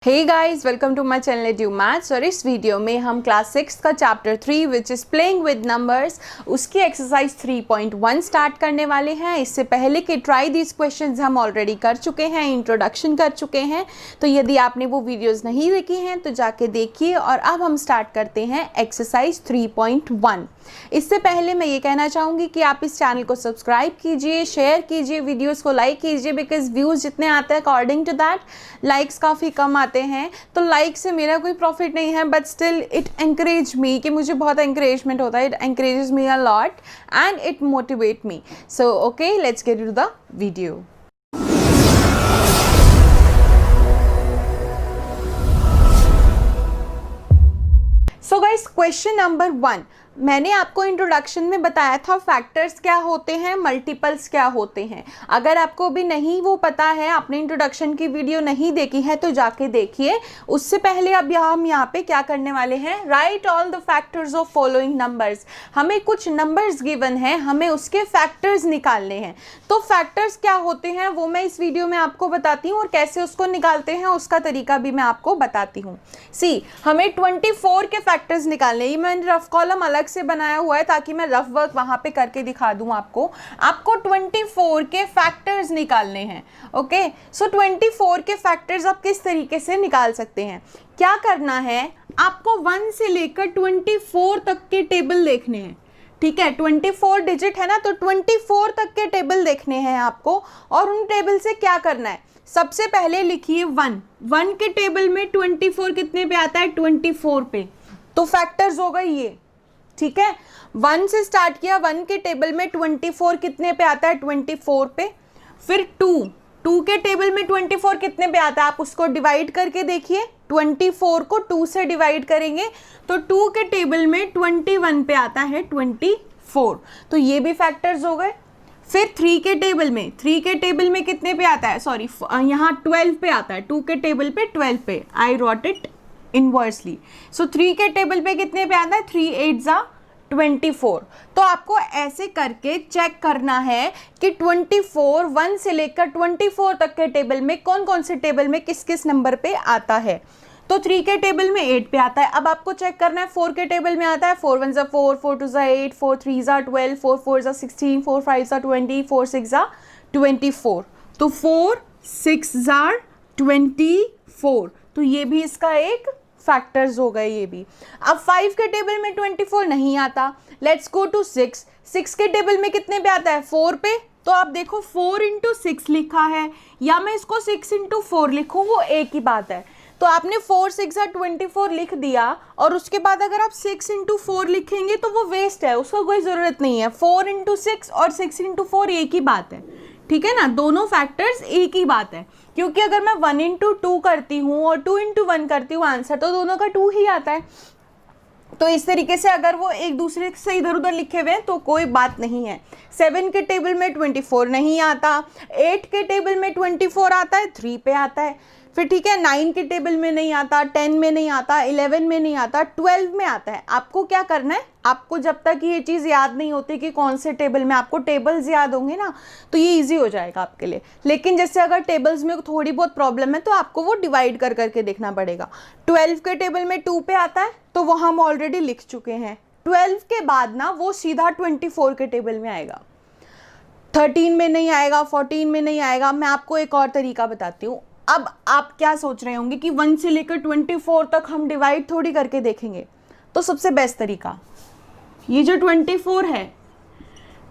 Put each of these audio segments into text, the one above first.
Hey guys, welcome to my channel Edu Maths. और इस video में हम क्लास 6 का chapter 3 which is playing with numbers उसकी एक्सरसाइज 3.1 स्टार्ट करने वाले हैं। इससे पहले के ट्राई दीज क्वेश्चंस हम ऑलरेडी कर चुके हैं, इंट्रोडक्शन कर चुके हैं। तो यदि आपने वो वीडियोस नहीं देखी हैं तो जाके देखिए। और अब हम स्टार्ट करते हैं एक्सरसाइज 3.1। इससे पहले मैं ये कहना चाहूँगी कि आप इस चैनल को सब्सक्राइब कीजिए, शेयर कीजिए, वीडियोस को लाइक कीजिए, बिकॉज व्यूज़ जितने आते हैं अकॉर्डिंग टू दैट लाइक्स काफ़ी कम आते हैं। तो लाइक से मेरा कोई प्रॉफिट नहीं है, but still it encourage me, कि मुझे बहुत एनकरेजमेंट होता है। It encourages me a lot and it motivate me. So okay, let's get to the video. So guys, question number 1, मैंने आपको इंट्रोडक्शन में बताया था फैक्टर्स क्या होते हैं, मल्टीपल्स क्या होते हैं। अगर आपको भी नहीं वो पता है, आपने इंट्रोडक्शन की वीडियो नहीं देखी है तो जाके देखिए। उससे पहले अब हम यहाँ पे क्या करने वाले हैं, right all the factors of following numbers. हमें कुछ नंबर्स गिवन है, हमें उसके फैक्टर्स निकालने हैं। तो फैक्टर्स क्या होते हैं वो मैं इस वीडियो में आपको बताती हूँ, और कैसे उसको निकालते हैं उसका तरीका भी मैं आपको बताती हूँ। सी, हमें 24 के फैक्टर्स निकालने। ये मैंने रफ कॉलम अलग से बनाया हुआ है ताकि मैं रफ वर्क वहां पे करके दिखा दूं आपको 24 के फैक्टर्स निकालने हैं। ओके, सो 24 के फैक्टर्स आप किस तरीके से निकाल सकते हैं, क्या करना है, आपको 1 से लेकर 24 तक के टेबल देखने हैं। ठीक है, 24 डिजिट है ना, तो 24 तक के टेबल देखने हैं आपको। और उन टेबल से क्या करना है, सबसे पहले लिखिए 1 के टेबल में 24 कितने पे आता है, 24 पे। तो फैक्टर्स हो गए ये। ठीक है, 1 से स्टार्ट किया, 1 के टेबल में 24 कितने पे आता है, 24 पे। फिर 2 के टेबल में 24 कितने पे आता है, आप उसको डिवाइड करके देखिए। 24 को 2 से डिवाइड करेंगे तो 2 के टेबल में 21 पे आता है 24। तो ये भी फैक्टर्स हो गए। फिर 3 के टेबल में कितने पे आता है, सॉरी यहाँ 12 पे आता है। 2 के टेबल पे 12 पे, आई रॉट इट इनवर्सली। सो 3 के टेबल पे कितने पे आता है, 3 8 जा 24। तो आपको ऐसे करके चेक करना है कि 24 1 से लेकर 24 तक के टेबल में कौन कौन से टेबल में किस किस नंबर पे आता है। तो 3 के टेबल में 8 पे आता है। अब आपको चेक करना है 4 के टेबल में आता है, 4 1 जा 4, 4 2 जा 8, 4 3 जा 12, 4 4 जा 16, 4 5 जा 20, 4 6 जा 24। तो 4 6 जा 24। तो ये भी इसका एक फैक्टर्स हो गए ये भी। अब 5 के टेबल में 24 नहीं आता। लेट्स गो टू 6 के टेबल में कितने पे आता है, 4 पे। तो आप देखो 4 इंटू 6 लिखा है, या मैं इसको 6 इंटू 4 लिखूँ, वो एक ही बात है। तो आपने 4 6 जा 24 लिख दिया, और उसके बाद अगर आप 6 इंटू 4 लिखेंगे तो वो वेस्ट है, उसका कोई ज़रूरत नहीं है। 4 इंटू 6 और 6 इंटू 4 एक ही बात है। ठीक है ना, दोनों फैक्टर्स एक ही बात है। क्योंकि अगर मैं 1 इंटू 2 करती हूँ और 2 इंटू 1 करती हूँ, आंसर तो दोनों का 2 ही आता है। तो इस तरीके से अगर वो एक दूसरे से इधर उधर लिखे हुए हैं तो कोई बात नहीं है। 7 के टेबल में 24 नहीं आता, 8 के टेबल में 24 आता है, 3 पे आता है। फिर ठीक है, 9 के टेबल में नहीं आता, 10 में नहीं आता, 11 में नहीं आता, 12 में आता है। आपको क्या करना है, आपको जब तक ये चीज़ याद नहीं होती कि कौन से टेबल में, आपको टेबल्स याद होंगे ना तो ये इजी हो जाएगा आपके लिए। लेकिन जैसे अगर टेबल्स में थोड़ी बहुत प्रॉब्लम है तो आपको वो डिवाइड कर करके देखना पड़ेगा। 12 के टेबल में 2 पे आता है, तो वो हम ऑलरेडी लिख चुके हैं। 12 के बाद ना वो सीधा 24 के टेबल में आएगा, 13 में नहीं आएगा, 14 में नहीं आएगा। मैं आपको एक और तरीका बताती हूँ। अब आप क्या सोच रहे होंगे कि 1 से लेकर 24 तक हम डिवाइड थोड़ी करके देखेंगे। तो सबसे बेस्ट तरीका, ये जो 24 है,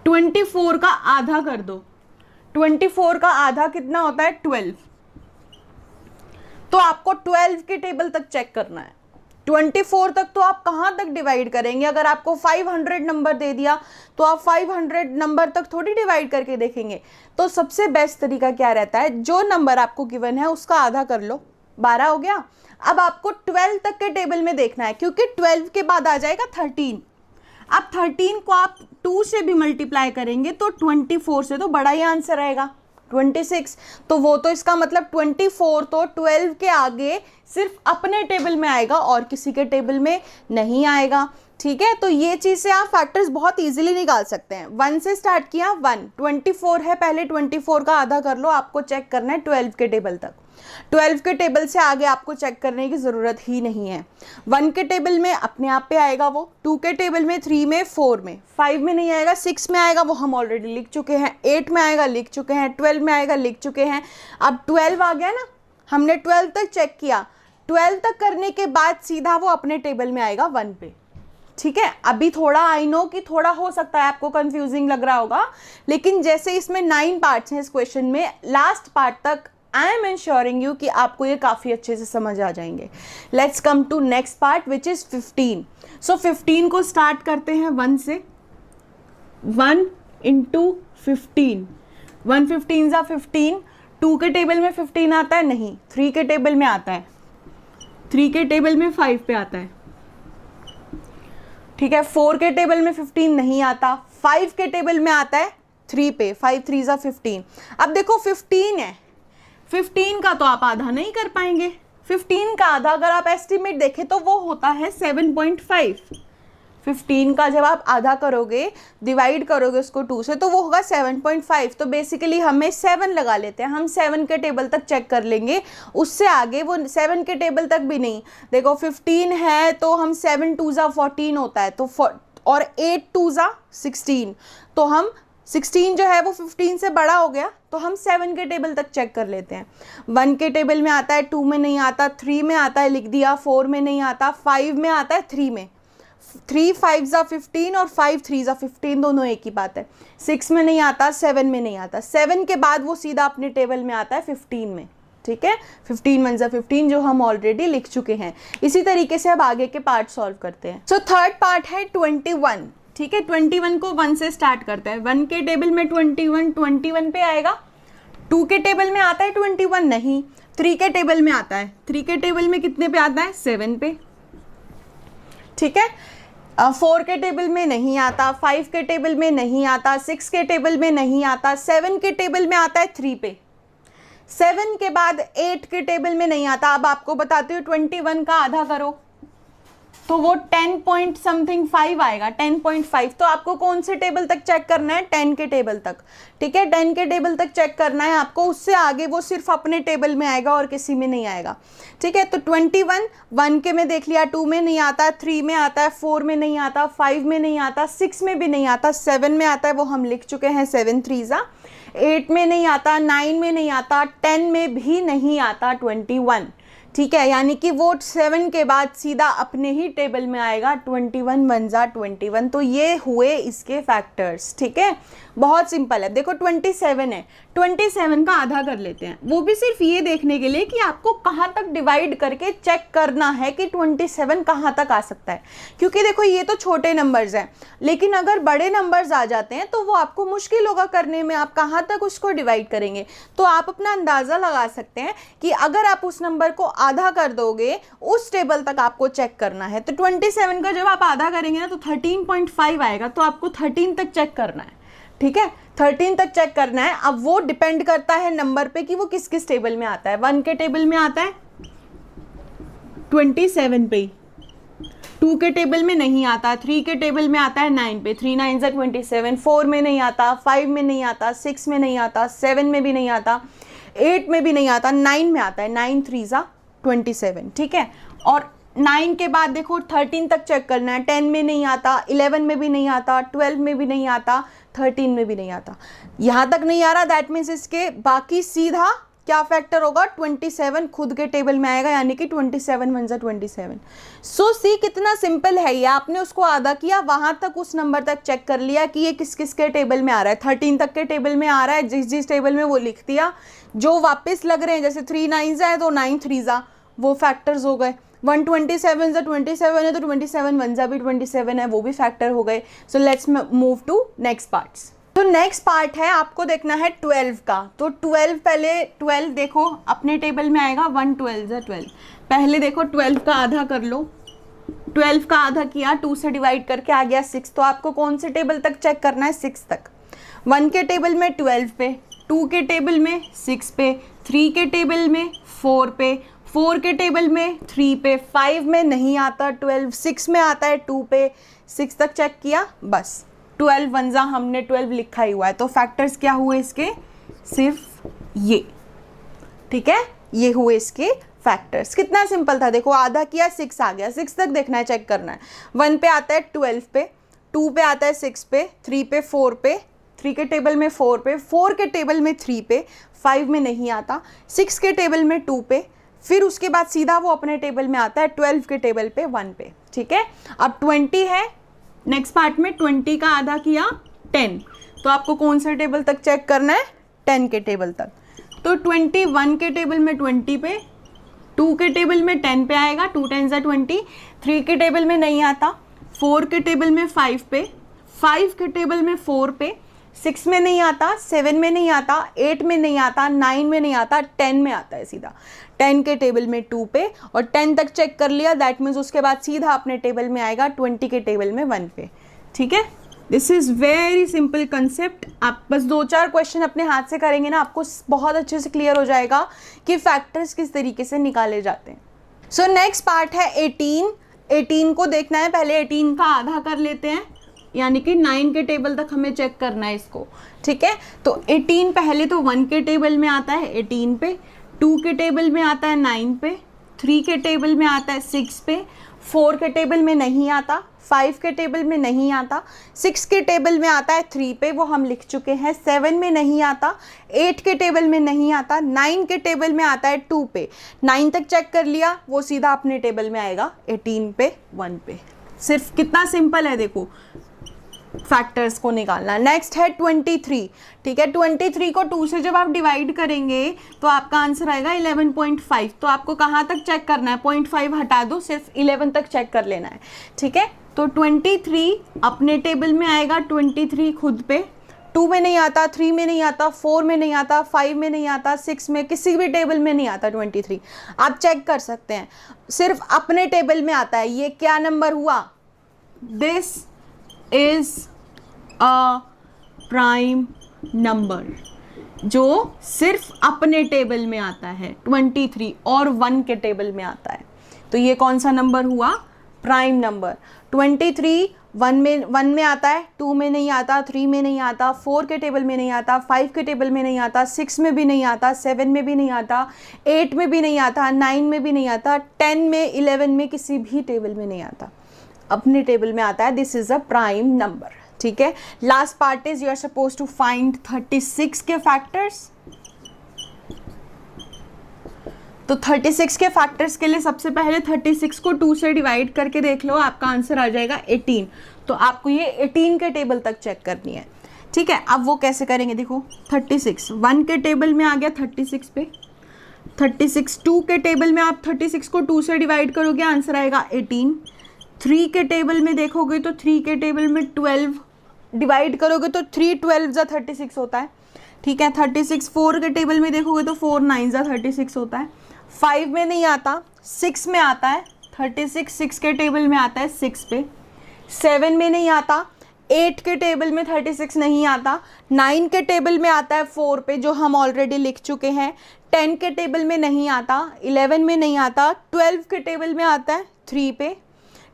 24 का आधा कर दो। 24 का आधा कितना होता है, 12। तो आपको 12 के टेबल तक चेक करना है। 24 तक तो आप कहाँ तक डिवाइड करेंगे, अगर आपको 500 नंबर दे दिया तो आप 500 नंबर तक थोड़ी डिवाइड करके देखेंगे। तो सबसे बेस्ट तरीका क्या रहता है, जो नंबर आपको गिवन है उसका आधा कर लो, 12 हो गया। अब आपको 12 तक के टेबल में देखना है, क्योंकि 12 के बाद आ जाएगा 13। अब 13 को आप 2 से भी मल्टीप्लाई करेंगे तो 24 से तो बड़ा ही आंसर आएगा, 26। तो वो तो इसका मतलब 24 तो 12 के आगे सिर्फ अपने टेबल में आएगा और किसी के टेबल में नहीं आएगा। ठीक है, तो ये चीज़ से आप फैक्टर्स बहुत इजीली निकाल सकते हैं। 1 से स्टार्ट किया, 1 24 है, पहले 24 का आधा कर लो, आपको चेक करना है 12 के टेबल तक। 12 के टेबल से आगे आपको चेक करने की ज़रूरत ही नहीं है। 1 के टेबल में अपने आप पे आएगा वो, 2 के टेबल में, 3 में, 4 में, 5 में नहीं आएगा, 6 में आएगा, वो हम ऑलरेडी लिख चुके हैं, 8 में आएगा, लिख चुके हैं, 12 में आएगा, लिख चुके हैं। अब 12 आ गया ना, हमने 12 तक चेक किया, 12 तक करने के बाद सीधा वो अपने टेबल में आएगा 1 पे। ठीक है, अभी थोड़ा आई नो कि थोड़ा हो सकता है आपको कंफ्यूजिंग लग रहा होगा, लेकिन जैसे इसमें 9 पार्ट्स हैं इस क्वेश्चन में, लास्ट पार्ट तक आई एम इंश्योरिंग यू कि आपको ये काफ़ी अच्छे से समझ आ जाएंगे। Let's come to next part which is 15। So 15 को स्टार्ट करते हैं 1 से। 1 into 15, 1 15 ज़ा 15, 2 के टेबल में 15 आता है नहीं, 3 के टेबल में आता है, 3 के टेबल में 5 पे आता है। ठीक है, 4 के टेबल में 15 नहीं आता, 5 के टेबल में आता है 3 पे, 5 3 ज़ा 15। अब देखो 15 है, 15 का तो आप आधा नहीं कर पाएंगे, 15 का आधा अगर आप एस्टिमेट देखें तो वो होता है 7.5। 15 का जब आप आधा करोगे, डिवाइड करोगे उसको 2 से, तो वो होगा 7.5। तो बेसिकली हमें 7 लगा लेते हैं, हम 7 के टेबल तक चेक कर लेंगे, उससे आगे वो 7 के टेबल तक भी नहीं। देखो 15 है तो हम 7 2 ज़ा 14 होता है, तो और 8 2 ज़ा 16, तो हम 16 जो है वो 15 से बड़ा हो गया, तो हम 7 के टेबल तक चेक कर लेते हैं। 1 के टेबल में आता है, 2 में नहीं आता, 3 में आता है, लिख दिया, 4 में नहीं आता, 5 में आता है, 3 में, 3 5 ज़ा 15 और 5 3 ज़ा 15 दोनों एक ही बात है। 6 में नहीं आता, 7 में नहीं आता, 7 के बाद वो सीधा अपने टेबल में आता है 15 में। ठीक है, 15 1 ज़ा 15 जो हम ऑलरेडी लिख चुके हैं। इसी तरीके से अब आगे के पार्ट सॉल्व करते हैं। सो थर्ड पार्ट है 21। ठीक है, 21 को 1 से स्टार्ट करते हैं। 1 के टेबल में 21 पे आएगा, 2 के टेबल में आता है 21 नहीं, 3 के टेबल में आता है, 3 के टेबल में कितने पे आता है, 7 पे। ठीक है, 4 के टेबल में नहीं आता, 5 के टेबल में नहीं आता, 6 के टेबल में नहीं आता, 7 के टेबल में आता है 3 पे, 7 के बाद 8 के टेबल में नहीं आता। अब आपको बताती हूँ 21 का आधा करो तो वो 10 पॉइंट समथिंग 5 आएगा, 10.5। तो आपको कौन से टेबल तक चेक करना है, 10 के टेबल तक। ठीक है, 10 के टेबल तक चेक करना है आपको, उससे आगे वो सिर्फ अपने टेबल में आएगा और किसी में नहीं आएगा। ठीक है, तो 21 1 के में देख लिया, 2 में नहीं आता, 3 में आता है, 4 में नहीं आता, 5 में नहीं आता, 6 में भी नहीं आता, 7 में आता है, वो हम लिख चुके हैं 7 3 ज़ा, 8 में नहीं आता, 9 में नहीं आता, 10 में भी नहीं आता 21। ठीक है, यानी कि वो 7 के बाद सीधा अपने ही टेबल में आएगा 21 1 ज़ा 21। तो ये हुए इसके फैक्टर्स। ठीक है, बहुत सिंपल है। देखो 27 है, 27 का आधा कर लेते हैं, वो भी सिर्फ ये देखने के लिए कि आपको कहाँ तक डिवाइड करके चेक करना है कि 27 कहाँ तक आ सकता है। क्योंकि देखो ये तो छोटे नंबर्स हैं, लेकिन अगर बड़े नंबर्स आ जाते हैं तो वो आपको मुश्किल होगा करने में, आप कहाँ तक उसको डिवाइड करेंगे। तो आप अपना अंदाज़ा लगा सकते हैं कि अगर आप उस नंबर को आधा कर दोगे, उस टेबल तक आपको चेक करना है। तो 27 का जब आप आधा करेंगे ना तो 13.5 आएगा, तो आपको 13 तक चेक करना है। ठीक है, 13 तक चेक करना है। अब वो डिपेंड करता है नंबर पे कि वो किस किस टेबल में आता है। 1 के टेबल में आता है 27 पे, 2 के टेबल में नहीं आता, 3 के टेबल में आता है 9 पे, 3 9 ज़ा 27, 4 में नहीं आता, 5 में नहीं आता, 6 में नहीं आता, 7 में भी नहीं आता, 8 में भी नहीं आता, 9 में आता है, 9 3 ज़ा 27। ठीक है, और 9 के बाद देखो 13 तक चेक करना है, 10 में नहीं आता, 11 में भी नहीं आता, 12 में भी नहीं आता, 13 में भी नहीं आता। यहाँ तक नहीं आ रहा, दैट मीन्स इसके बाकी सीधा क्या फैक्टर होगा, 27 खुद के टेबल में आएगा, यानी कि 27 1 ज़ा 27। सो सी कितना सिंपल है ये, आपने उसको आधा किया, वहाँ तक उस नंबर तक चेक कर लिया कि ये किस किस के टेबल में आ रहा है। 13 तक के टेबल में आ रहा है, जिस जिस टेबल में वो लिख दिया। जो वापस लग रहे हैं, जैसे 3 9 ज़ा है तो 9 3 ज़ा, वो फैक्टर्स हो गए। 127 ज़ा 27 है तो 27 1 ज़ा भी 27 है, वो भी फैक्टर हो गए। So let's move to next parts. तो नेक्स्ट पार्ट है, आपको देखना है 12 का। तो 12 पहले 12 देखो अपने टेबल में आएगा, 1 12 ज़ा 12। पहले देखो 12 का आधा कर लो, 12 का आधा किया, 2 से डिवाइड करके आ गया 6। तो आपको कौन से टेबल तक चेक करना है, 6 तक। 1 के टेबल में 12 पे, 2 के टेबल में 6 पे, 3 के टेबल में 4 पे, 4 के टेबल में 3 पे, 5 में नहीं आता 12, 6 में आता है 2 पे, 6 तक चेक किया, बस 12 1 ज़ा हमने 12 लिखा ही हुआ है। तो फैक्टर्स क्या हुए इसके, सिर्फ ये। ठीक है, ये हुए इसके फैक्टर्स। कितना सिंपल था, देखो आधा किया 6 आ गया, 6 तक देखना है, चेक करना है। 1 पे आता है 12 पे, 2 पे आता है 6 पे, 3 पे 4 पे, 3 के टेबल में 4 पे, 4 के टेबल में 3 पे, 5 में नहीं आता, 6 के टेबल में 2 पे, फिर उसके बाद सीधा वो अपने टेबल में आता है 12 के टेबल पे 1 पे। ठीक है, अब 20 है, नेक्स्ट पार्ट में 20 का आधा किया 10, तो आपको कौन सा टेबल तक चेक करना है, 10 के टेबल तक। तो 21 के टेबल में 20 पे, 2 के टेबल में 10 पे आएगा, 2 10 ज़ा 20, 3 के टेबल में नहीं आता, 4 के टेबल में 5 पे, 5 के टेबल में 4 पे, 6 में नहीं आता, 7 में नहीं आता, 8 में नहीं आता, 9 में नहीं आता, 10 में आता है सीधा, 10 के टेबल में 2 पे, और 10 तक चेक कर लिया, दैट मीन्स उसके बाद सीधा अपने टेबल में आएगा 20 के टेबल में 1 पे। ठीक है, this is very simple concept. आप बस 2-4 क्वेश्चन अपने हाथ से करेंगे ना, आपको बहुत अच्छे से क्लियर हो जाएगा कि फैक्टर्स किस तरीके से निकाले जाते हैं। सो नेक्स्ट पार्ट है 18। 18 को देखना है, पहले 18 का आधा कर लेते हैं, यानी कि 9 के टेबल तक हमें चेक करना है इसको। ठीक है, तो 18 पहले तो 1 के टेबल में आता है 18 पे, 2 के टेबल में आता है 9 पे, 3 के टेबल में आता है 6 पे, 4 के टेबल में नहीं आता, 5 के टेबल में नहीं आता, 6 के टेबल में आता है 3 पे, वो हम लिख चुके हैं, 7 में नहीं आता, 8 के टेबल में नहीं आता, 9 के टेबल में आता है 2 पे, 9 तक चेक कर लिया, वो सीधा अपने टेबल में आएगा 18 पे 1 पे। सिर्फ कितना सिंपल है देखो फैक्टर्स को निकालना। नेक्स्ट है 23। ठीक है, 23 को 2 से जब आप डिवाइड करेंगे तो आपका आंसर आएगा 11.5। तो आपको कहाँ तक चेक करना है, 0.5 हटा दो, सिर्फ 11 तक चेक कर लेना है। ठीक है, तो 23 अपने टेबल में आएगा, 23 खुद पे, 2 में नहीं आता, 3 में नहीं आता, 4 में नहीं आता, 5 में नहीं आता, 6 में, किसी भी टेबल में नहीं आता 23। आप चेक कर सकते हैं, सिर्फ अपने टेबल में आता है। ये क्या नंबर हुआ, this is a prime number, जो सिर्फ अपने टेबल में आता है 23 और 1 के टेबल में आता है। तो ये कौन सा नंबर हुआ, प्राइम नंबर। 23 1 में आता है, 2 में नहीं आता, 3 में नहीं आता, 4 के टेबल में नहीं आता, 5 के टेबल में नहीं आता, 6 में भी नहीं आता, 7 में भी नहीं आता, 8 में भी नहीं आता, 9 में भी नहीं आता, 10 में, 11 में, किसी भी टेबल में नहीं आता, अपने टेबल में आता है। This is a prime number. ठीक है, last part is you are suppose to find 36 के फैक्टर्स। तो 36 के फैक्टर्स के लिए सबसे पहले 36 को 2 से डिवाइड करके देख लो, आपका आंसर आ जाएगा 18। तो आपको ये 18 के टेबल तक चेक करनी है। ठीक है, अब वो कैसे करेंगे, देखो 36 1 के टेबल में आ गया 36 पे, 36 2 के टेबल में आप 36 को 2 से डिवाइड करोगे, आंसर आएगा 18। 3 के टेबल में देखोगे तो 3 के टेबल में 12 डिवाइड करोगे तो 3 12 ज़ा 36 होता है। ठीक है, 36 4 के टेबल में देखोगे तो 4 9 ज़ा 36 होता है। 5 में नहीं आता, 6 में आता है, 36 6 के टेबल में आता है 6 पे। 7 में नहीं आता, 8 के टेबल में 36 नहीं आता, 9 के टेबल में आता है 4 पे, जो हम ऑलरेडी लिख चुके हैं। 10 के टेबल में नहीं आता, 11 में नहीं आता, 12 के टेबल में आता है 3 पे।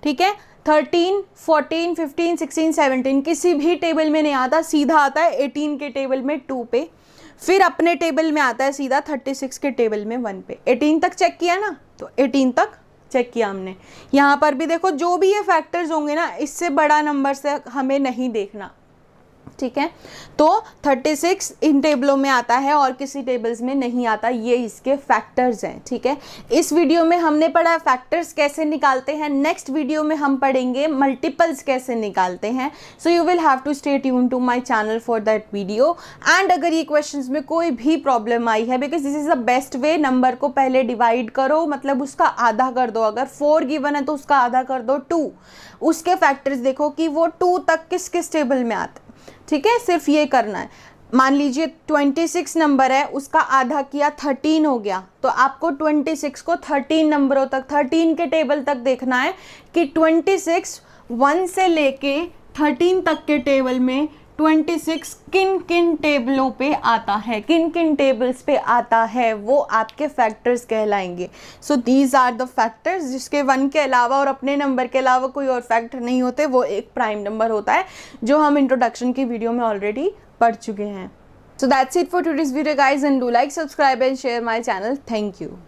ठीक है, 13 14 15 16 17 किसी भी टेबल में नहीं आता, सीधा आता है 18 के टेबल में 2 पे, फिर अपने टेबल में आता है सीधा 36 के टेबल में 1 पे। 18 तक चेक किया ना, तो 18 तक चेक किया हमने। यहाँ पर भी देखो, जो भी ये फैक्टर्स होंगे ना, इससे बड़ा नंबर से हमें नहीं देखना। ठीक है, तो 36 इन टेबलों में आता है और किसी टेबल्स में नहीं आता, ये इसके फैक्टर्स हैं। ठीक है, इस वीडियो में हमने पढ़ा फैक्टर्स कैसे निकालते हैं, नेक्स्ट वीडियो में हम पढ़ेंगे मल्टीपल्स कैसे निकालते हैं। So you will have to stay tune to my channel for that video. And अगर ये क्वेश्चंस में कोई भी प्रॉब्लम आई है, because this is the best way, number को पहले डिवाइड करो, मतलब उसका आधा कर दो। अगर 4 गिवन है तो उसका आधा कर दो 2, उसके फैक्टर्स देखो कि वो 2 तक किस किस टेबल में आते हैं। ठीक है, सिर्फ ये करना है। मान लीजिए 26 नंबर है, उसका आधा किया 13 हो गया, तो आपको 26 को 13 नंबरों तक, 13 के टेबल तक देखना है कि 26 1 से लेके 13 तक के टेबल में 26 किन किन टेबलों पे आता है, किन किन टेबल्स पे आता है, वो आपके फैक्टर्स कहलाएंगे। So these are the factors, जिसके 1 के अलावा और अपने नंबर के अलावा कोई और फैक्टर नहीं होते, वो एक प्राइम नंबर होता है, जो हम इंट्रोडक्शन की वीडियो में ऑलरेडी पढ़ चुके हैं। So that's it for today's video guys, and do like, subscribe and share my channel. Thank you.